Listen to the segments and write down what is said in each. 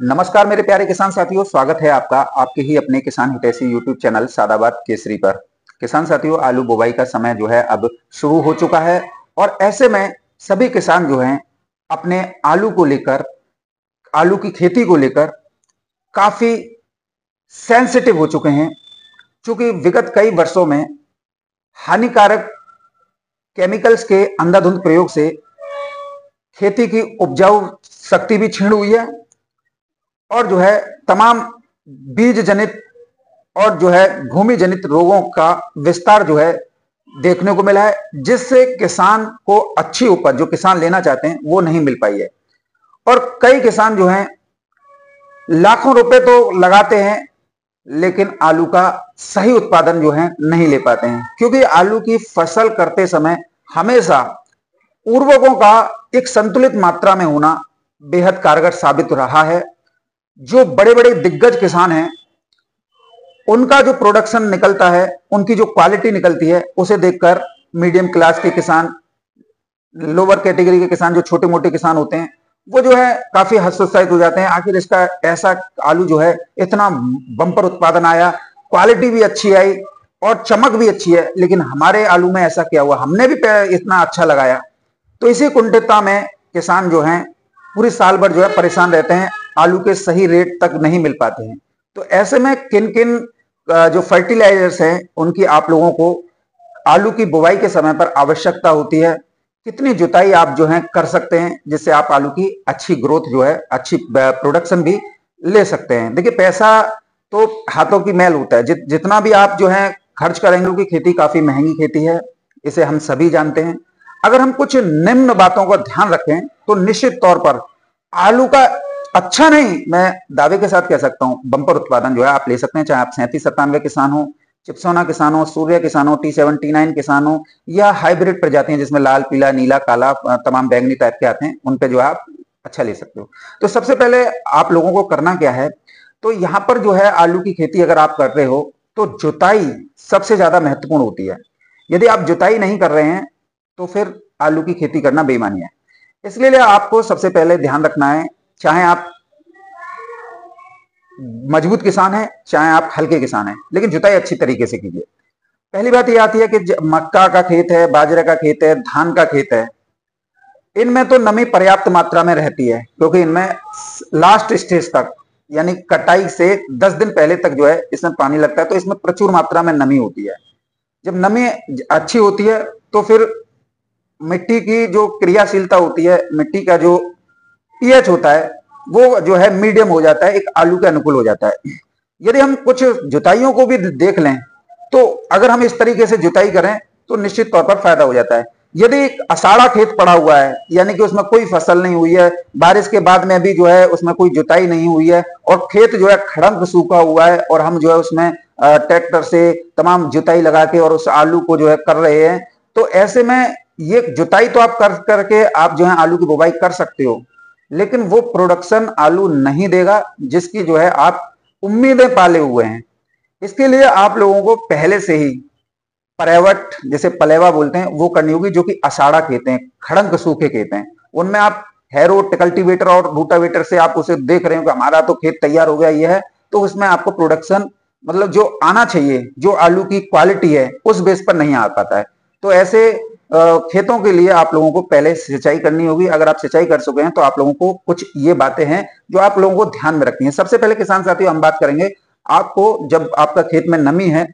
नमस्कार मेरे प्यारे किसान साथियों, स्वागत है आपका आपके ही अपने किसान हितैषी यूट्यूब चैनल सादाबाद केसरी पर। किसान साथियों, आलू बुवाई का समय जो है अब शुरू हो चुका है और ऐसे में सभी किसान जो हैं अपने आलू को लेकर, आलू की खेती को लेकर काफी सेंसिटिव हो चुके हैं, क्योंकि विगत कई वर्षों में हानिकारक केमिकल्स के अंधाधुंध प्रयोग से खेती की उपजाऊ शक्ति भी क्षीण हुई है और जो है तमाम बीज जनित और जो है भूमि जनित रोगों का विस्तार जो है देखने को मिला है, जिससे किसान को अच्छी उपज जो किसान लेना चाहते हैं वो नहीं मिल पाई है। और कई किसान जो हैं लाखों रुपए तो लगाते हैं लेकिन आलू का सही उत्पादन जो है नहीं ले पाते हैं, क्योंकि आलू की फसल करते समय हमेशा उर्वरकों का एक संतुलित मात्रा में होना बेहद कारगर साबित रहा है। जो बड़े बड़े दिग्गज किसान हैं उनका जो प्रोडक्शन निकलता है, उनकी जो क्वालिटी निकलती है, उसे देखकर मीडियम क्लास के किसान, लोअर कैटेगरी के किसान, जो छोटे मोटे किसान होते हैं, वो जो है काफी हतोत्साहित हो जाते हैं। आखिर इसका ऐसा आलू जो है इतना बम्पर उत्पादन आया, क्वालिटी भी अच्छी आई और चमक भी अच्छी है, लेकिन हमारे आलू में ऐसा क्या हुआ, हमने भी इतना अच्छा लगाया। तो इसी कुंठितता में किसान जो हैं पूरी साल भर जो है परेशान रहते हैं, आलू के सही रेट तक नहीं मिल पाते हैं। तो ऐसे में किन किन जो फर्टिलाइजर्स हैं उनकी आप लोगों को आलू की बुवाई के समय पर आवश्यकता होती है, कितनी जुताई आप जो है कर सकते हैं जिससे आप आलू की अच्छी ग्रोथ जो है, अच्छी प्रोडक्शन भी ले सकते हैं। देखिए, पैसा तो हाथों की मैल होता है, जितना भी आप जो है खर्च करेंगे, कि खेती काफी महंगी खेती है, इसे हम सभी जानते हैं। अगर हम कुछ निम्न बातों का ध्यान रखें तो निश्चित तौर पर आलू का अच्छा नहीं, मैं दावे के साथ कह सकता हूं, बंपर उत्पादन जो है आप ले सकते हैं। चाहे आप 37-97 किसान हो, चिप्सोना किसान हो, सूर्य किसान हो, T79 किसान हो, या हाइब्रिड प्रजातियां जिसमें लाल, पीला, नीला, काला तमाम बैंगनी टाइप के आते हैं, उन पे जो है आप अच्छा ले सकते हो। तो सबसे पहले आप लोगों को करना क्या है, तो यहां पर जो है आलू की खेती अगर आप कर रहे हो तो जुताई सबसे ज्यादा महत्वपूर्ण होती है। यदि आप जुताई नहीं कर रहे हैं तो फिर आलू की खेती करना बेईमानी है। इसलिए आपको सबसे पहले ध्यान रखना है, चाहे आप मजबूत किसान हैं, चाहे आप हल्के किसान हैं, लेकिन जुताई अच्छी तरीके से कीजिए। पहली बात यह आती है कि मक्का का खेत है, बाजरे का खेत है, धान का खेत है, इनमें तो नमी पर्याप्त मात्रा में रहती है, क्योंकि इनमें लास्ट स्टेज तक यानी कटाई से 10 दिन पहले तक जो है इसमें पानी लगता है, तो इसमें प्रचुर मात्रा में नमी होती है। जब नमी अच्छी होती है तो फिर मिट्टी की जो क्रियाशीलता होती है, मिट्टी का जो पीएच होता है, वो जो है मीडियम हो जाता है, एक आलू के अनुकूल हो जाता है। यदि हम कुछ जुताइयों को भी देख लें तो अगर हम इस तरीके से जुताई करें तो निश्चित तौर पर फायदा हो जाता है। यदि असाड़ा खेत पड़ा हुआ है, यानी कि उसमें कोई फसल नहीं हुई है, बारिश के बाद में भी जो है उसमें कोई जुताई नहीं हुई है और खेत जो है खड़ंक सूखा हुआ है, और हम जो है उसमें ट्रैक्टर से तमाम जुताई लगा के और उस आलू को जो है कर रहे हैं, तो ऐसे में ये जुताई तो आप कर करके आप जो है आलू की बुवाई कर सकते हो, लेकिन वो प्रोडक्शन आलू नहीं देगा जिसकी जो है आप उम्मीदें पाले हुए हैं। इसके लिए आप लोगों को पहले से ही परेवट, जैसे पलेवा बोलते हैं, वो करनी होगी, जो कि असाड़ा खेत हैं, खड़ंक सूखे खेत हैं, उनमें आप हैरो, कल्टीवेटर और रूटावेटर से आप उसे देख रहे हो कि हमारा तो खेत तैयार हो गया ये है, तो उसमें आपको प्रोडक्शन मतलब जो आना चाहिए, जो आलू की क्वालिटी है, उस बेस पर नहीं आ पाता है। तो ऐसे खेतों के लिए आप लोगों को पहले सिंचाई करनी होगी। अगर आप सिंचाई कर चुके हैं तो आप लोगों को कुछ ये बातें हैं जो आप लोगों को ध्यान में रखनी है। सबसे पहले किसान साथियों हम बात करेंगे, आपको जब आपका खेत में नमी है,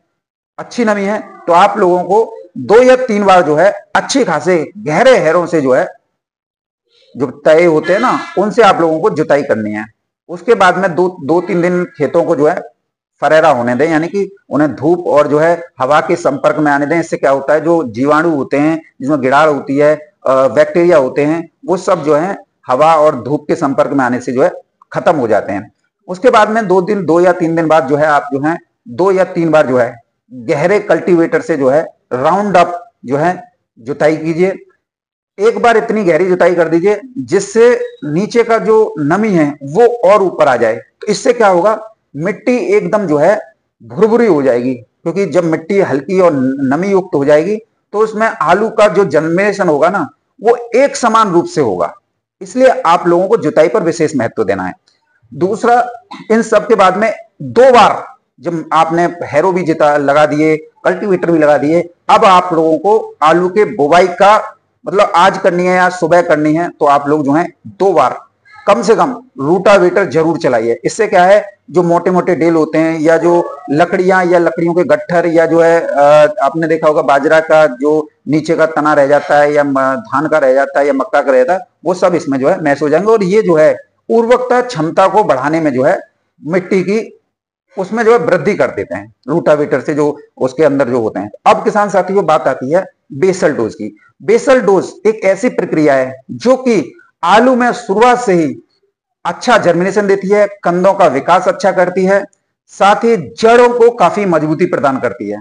अच्छी नमी है, तो आप लोगों को 2 या 3 बार जो है अच्छे खासे गहरे हैरों से जो है, जो तय होते हैं ना, उनसे आप लोगों को जुताई करनी है। उसके बाद में 2-3 दिन खेतों को जो है फरेरा होने दें, यानी कि उन्हें धूप और जो है हवा के संपर्क में आने दें। इससे क्या होता है, जो जीवाणु होते हैं, जिसमें गिड़ाड़ होती है, बैक्टीरिया होते हैं, वो सब जो है हवा और धूप के संपर्क में आने से जो है खत्म हो जाते हैं। उसके बाद में 2 या 3 दिन बाद जो है आप जो है 2 या 3 बार जो है गहरे कल्टीवेटर से जो है राउंड अप जो है जुताई कीजिए। एक बार इतनी गहरी जुताई कर दीजिए जिससे नीचे का जो नमी है वो और ऊपर आ जाए। तो इससे क्या होगा, मिट्टी एकदम जो है भुरभुरी हो जाएगी, क्योंकि जब मिट्टी हल्की और नमी युक्त हो जाएगी तो उसमें आलू का जो जर्मिनेशन होगा ना, वो एक समान रूप से होगा। इसलिए आप लोगों को जुताई पर विशेष महत्व देना है। दूसरा, इन सब के बाद में 2 बार जब आपने हैरो भी जिता लगा दिए, कल्टीवेटर भी लगा दिए, अब आप लोगों को आलू के बुवाई का मतलब आज करनी है या सुबह करनी है, तो आप लोग जो है 2 बार कम से कम रूटावेटर जरूर चलाइए। इससे क्या है, जो मोटे मोटे डेल होते हैं या जो लकड़ियां या लकड़ियों के गट्ठर या जो है आपने देखा होगा बाजरा का जो नीचे का तना रह जाता है या धान का रह जाता है या मक्का का रह जाता है, वो सब इसमें जो है मैश हो जाएंगे और ये जो है उर्वरकता क्षमता को बढ़ाने में जो है मिट्टी की उसमें जो है वृद्धि कर देते हैं रूटावेटर से, जो उसके अंदर जो होते हैं। अब किसान साथियों बात आती है बेसल डोज की। बेसल डोज एक ऐसी प्रक्रिया है जो कि आलू में शुरुआत से ही अच्छा जर्मिनेशन देती है, कंदों का विकास अच्छा करती है, साथ ही जड़ों को काफी मजबूती प्रदान करती है।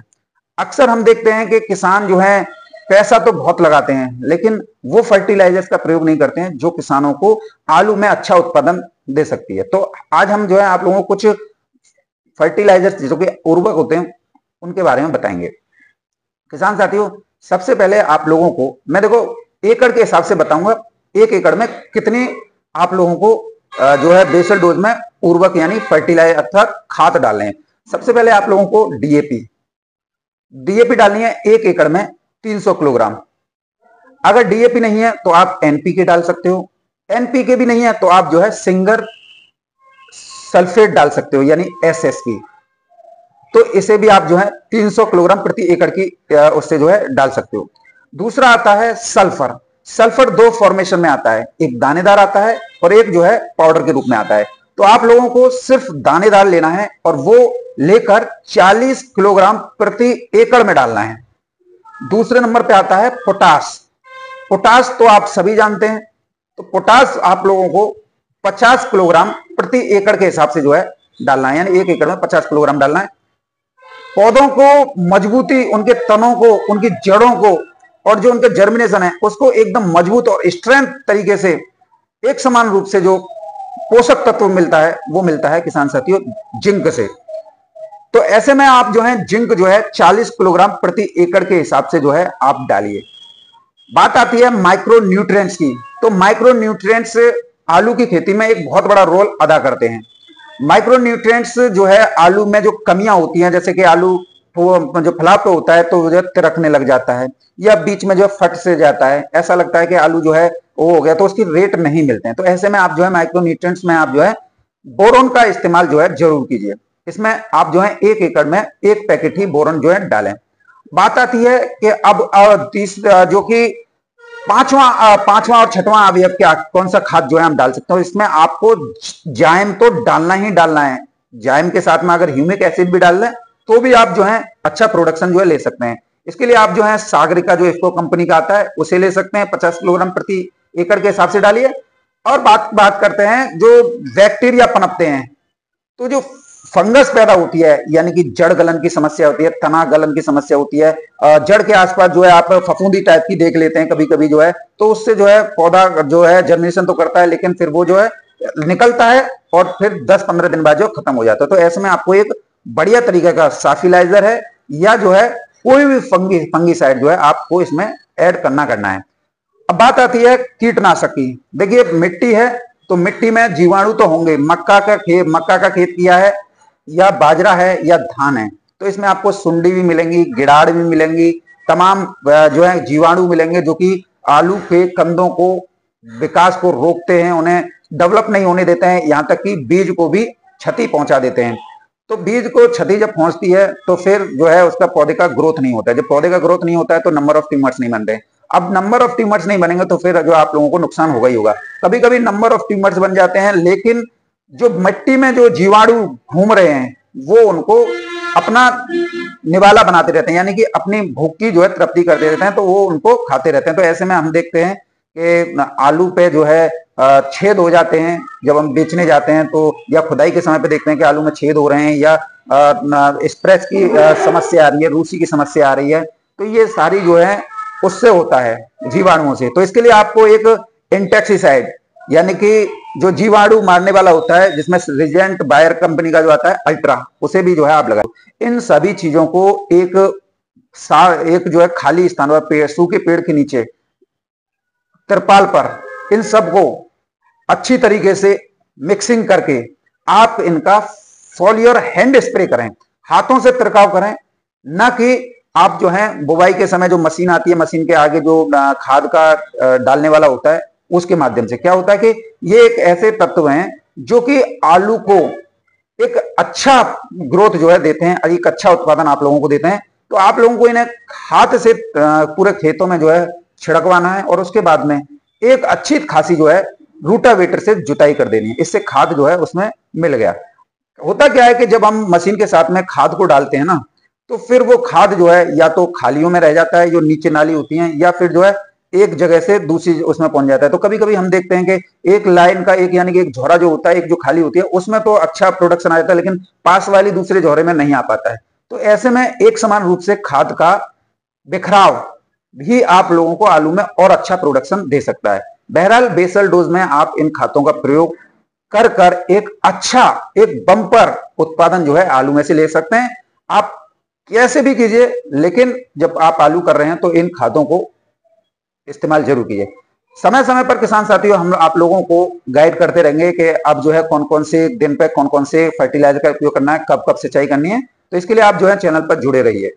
अक्सर हम देखते हैं कि किसान जो है पैसा तो बहुत लगाते हैं लेकिन वो फर्टिलाइजर्स का प्रयोग नहीं करते हैं जो किसानों को आलू में अच्छा उत्पादन दे सकती है। तो आज हम जो है आप लोगों को कुछ फर्टिलाइजर्स जो कि उर्वरक होते हैं उनके बारे में बताएंगे। किसान साथियों, सबसे पहले आप लोगों को मैं देखो एकड़ के हिसाब से बताऊंगा, 1 एकड़ में कितनी आप लोगों को जो है बेसल डोज में उर्वरक यानी फर्टिलाइजर अर्थात खाद डालने हैं। सबसे पहले आप लोगों को डीएपी डालनी है 1 एकड़ में 300 किलोग्राम। अगर डीएपी नहीं है तो आप एनपीके डाल सकते हो, एनपीके भी नहीं है तो आप जो है सिंगर सल्फेट डाल सकते हो यानी एसएसपी। तो इसे भी आप जो है 300 किलोग्राम प्रति एकड़ की उससे जो है डाल सकते हो। दूसरा आता है सल्फर। सल्फर 2 फॉर्मेशन में आता है, एक दानेदार आता है और एक जो है पाउडर के रूप में आता है। तो आप लोगों को सिर्फ दानेदार लेना है और वो लेकर 40 किलोग्राम प्रति एकड़ में डालना है। दूसरे नंबर पे आता है पोटास। पोटास तो आप सभी जानते हैं, तो पोटास आप लोगों को 50 किलोग्राम प्रति एकड़ के हिसाब से जो है डालना है, यानी 1 एकड़ में 50 किलोग्राम डालना है। पौधों को मजबूती, उनके तनों को, उनकी जड़ों को और जो उनका जर्मिनेशन है उसको एकदम मजबूत और स्ट्रेंथ तरीके से एक समान रूप से जो पोषक तत्व मिलता है वो मिलता है किसान साथियों जिंक से। तो ऐसे में आप जो है जिंक जो है 40 किलोग्राम प्रति एकड़ के हिसाब से जो है आप डालिए। बात आती है माइक्रो न्यूट्रिएंट्स की। तो माइक्रो न्यूट्रिएंट्स आलू की खेती में एक बहुत बड़ा रोल अदा करते हैं। माइक्रो न्यूट्रिएंट्स जो है आलू में जो कमियां होती हैं, जैसे कि आलू जो फला पे होता है तो जो तिरकने लग जाता है या बीच में जो फट से जाता है, ऐसा लगता है कि आलू जो है वो हो गया, तो उसकी रेट नहीं मिलते हैं। तो ऐसे में आप जो है माइक्रो न्यूट्रिएंट्स में आप जो है बोरोन का इस्तेमाल जो है जरूर कीजिए। इसमें आप जो है 1 एकड़ में 1 पैकेट ही बोरोन जो है डालें। बात आती है कि अब जो कि पांचवा और छठवां अवयव क्या, कौन सा खाद जो है हम डाल सकते हैं। इसमें आपको जाइम तो डालना ही डालना है। जाइम के साथ में अगर ह्यूमिक एसिड भी डाल लें तो भी आप जो है अच्छा प्रोडक्शन जो है ले सकते हैं। इसके लिए आप जो है सागरिका जो इफ्को कंपनी का आता है उसे ले सकते हैं, 50 किलोग्राम प्रति एकड़ के हिसाब से डालिए। और बात करते हैं जो बैक्टीरिया पनपते हैं, तो जो फंगस पैदा होती है यानी कि जड़ गलन की समस्या होती है, तना गलन की समस्या होती है, जड़ के आसपास जो है आप फफूंदी टाइप की देख लेते हैं कभी कभी जो है, तो उससे जो है पौधा जो है जर्मिनेशन तो करता है लेकिन फिर वो जो है निकलता है और फिर 10-15 दिन बाद जो खत्म हो जाता है। तो ऐसे में आपको एक बढ़िया तरीके का साफिलाइजर है या जो है कोई भी फंगीसाइड जो है आपको इसमें ऐड करना है। अब बात आती है कीटनाशक की। देखिए मिट्टी है तो मिट्टी में जीवाणु तो होंगे। मक्का का खेत किया है या बाजरा है या धान है तो इसमें आपको सुंडी भी मिलेंगी, गिड़ाड़ भी मिलेंगी, तमाम जो है जीवाणु मिलेंगे जो कि आलू के कंदों को विकास को रोकते हैं, उन्हें डेवलप नहीं होने देते हैं, यहां तक कि बीज को भी क्षति पहुंचा देते हैं। तो बीज को क्षति जब पहुंचती है तो फिर जो है उसका पौधे का ग्रोथ नहीं होता है। जब पौधे का ग्रोथ नहीं होता है तो नंबर ऑफ ट्यूमर्स नहीं बनते। अब नंबर ऑफ ट्यूमर्स नहीं बनेंगे तो फिर जो आप लोगों को नुकसान होगा ही होगा। कभी कभी नंबर ऑफ ट्यूमर्स बन जाते हैं लेकिन जो मिट्टी में जो जीवाणु घूम रहे हैं वो उनको अपना निवाला बनाते रहते हैं, यानी कि अपनी भूख की जो है तृप्ति करते रहते हैं, तो वो उनको खाते रहते हैं। तो ऐसे में हम देखते हैं कि आलू पे जो है छेद हो जाते हैं जब हम बेचने जाते हैं तो, या खुदाई के समय पे देखते हैं कि आलू में छेद हो रहे हैं या स्प्रेच की समस्या आ रही है, रूसी की समस्या आ रही है। तो ये सारी जो है उससे होता है जीवाणुओं से। तो इसके लिए आपको एक इंसेक्टिसाइड यानी कि जो जीवाणु मारने वाला होता है जिसमें रिजेंट बायर कंपनी का जो आता है अल्ट्रा, उसे भी जो है आप लगाओ। इन सभी चीजों को एक जो है खाली स्थान पर सूखे पेड़ के नीचे तिरपाल पर इन सबको अच्छी तरीके से मिक्सिंग करके आप इनका फॉलियर हैंड स्प्रे करें, हाथों से छिड़काव करें, ना कि आप जो है बुवाई के समय जो मशीन आती है, मशीन के आगे जो खाद का डालने वाला होता है, उसके माध्यम से। क्या होता है कि ये एक ऐसे तत्व हैं जो कि आलू को एक अच्छा ग्रोथ जो है देते हैं, एक अच्छा उत्पादन आप लोगों को देते हैं। तो आप लोगों को इन्हें हाथ से पूरे खेतों में जो है छिड़कवाना है और उसके बाद में एक अच्छी खासी जो है रूटावेटर से जुताई कर देनी है। इससे खाद जो है उसमें मिल गया। होता क्या है कि जब हम मशीन के साथ में खाद को डालते हैं ना, तो फिर वो खाद जो है या तो खालियों में रह जाता है जो नीचे नाली होती है, या फिर जो है एक जगह से दूसरी उसमें पहुंच जाता है। तो कभी कभी हम देखते हैं कि एक लाइन का एक यानी कि एक झोरा जो होता है, एक जो खाली होती है, उसमें तो अच्छा प्रोडक्शन आ जाता है, लेकिन पास वाली दूसरे झोरे में नहीं आ पाता है। तो ऐसे में एक समान रूप से खाद का बिखराव भी आप लोगों को आलू में और अच्छा प्रोडक्शन दे सकता है। बहरहाल बेसल डोज में आप इन खादों का प्रयोग कर कर एक अच्छा, एक बम्पर उत्पादन जो है आलू में से ले सकते हैं। आप कैसे भी कीजिए, लेकिन जब आप आलू कर रहे हैं तो इन खादों को इस्तेमाल जरूर कीजिए। समय समय पर किसान साथियों हम आप लोगों को गाइड करते रहेंगे कि आप जो है कौन कौन से दिन पे कौन कौन से फर्टिलाइजर का उपयोग करना है, कब कब सिंचाई करनी है। तो इसके लिए आप जो है चैनल पर जुड़े रहिए।